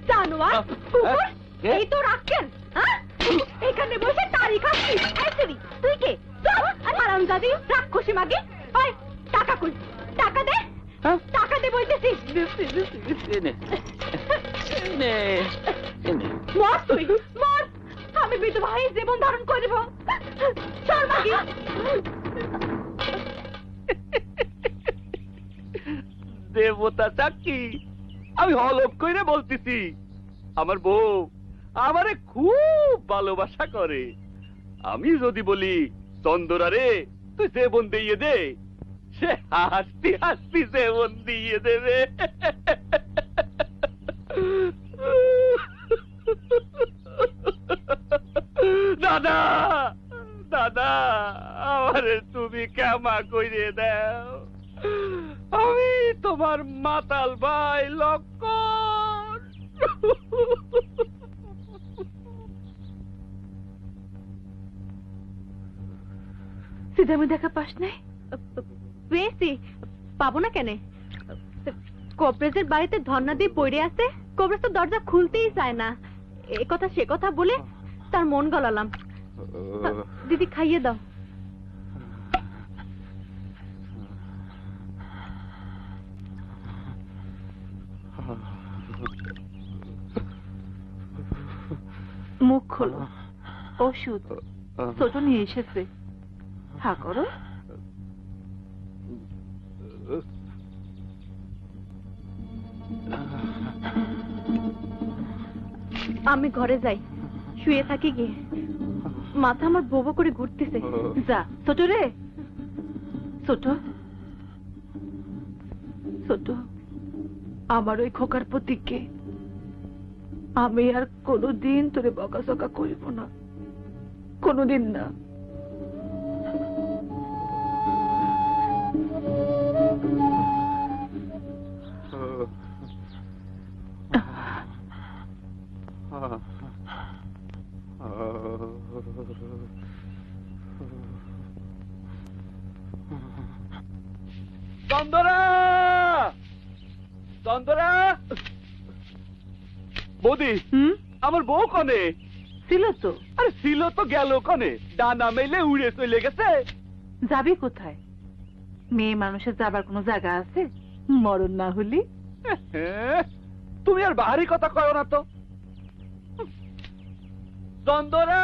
জানোয়ার কুকুর, এই তো রাখেন এখানে বসে তারি খাচ্ছি। তুই কে? হারামজাদি রাক্ষসী মাগি। ওই টাকা কই? টাকা দে, টাকা দে বলতেছি। মর তুই, মর। আমি বিধবা হয়ে জীবন ধারণ করব। চল মাগি। দেবতা সাক্ষী, আমি হলফ কইরে বলতেছি, আমার বউ আমারে খুব ভালোবাসা করে। আমি যদি বলি চন্দরা রে তুই জীবন দিয়ে দে, সে হাসতে হাসতে জীবন দিয়ে দেবে। দাদা, দাদা, আমারে তুমি ক্ষমা কইরে দাও। আমি তোমার মাতাল ভাই লক্ষণ। সিধামি দেখা পাস নাই? পেয়েছি, পাবো না কেন? কবরেজের বাড়িতে ধর্ণা দিয়ে পড়ে আছে, কবরেজ তো দরজা খুলতেই চায় না। এ কথা সে কথা বলে তার মন গলালাম। দিদি খাইয়ে দাও। মুখ খোলো, ওষুধ ছোট নিয়ে এসেছে, হা করো। আমি ঘরে যাই, শুয়ে থাকি গিয়ে। মাথা আমার বোবো করে ঘুরতেছে। যা ছোট রে, ছোট ছোট, আমার ওই খোকার প্রতিকে আমি আর কোনোদিন তোরে বকাঝকা করিব না, কোনোদিন না। চন্দরা, চন্দরা বৌদি, আমার বউ কনে? ছিল তো। আরে ছিল তো গেল কনে? ডানা মেলে উড়ে চলে গেছে। যাবি কোথায়? মেয়ে মানুষের যাবার কোনো জায়গা আছে? মরণ না হলি। তুমি আর বাহারি কথা কয় না তো। চন্দরা,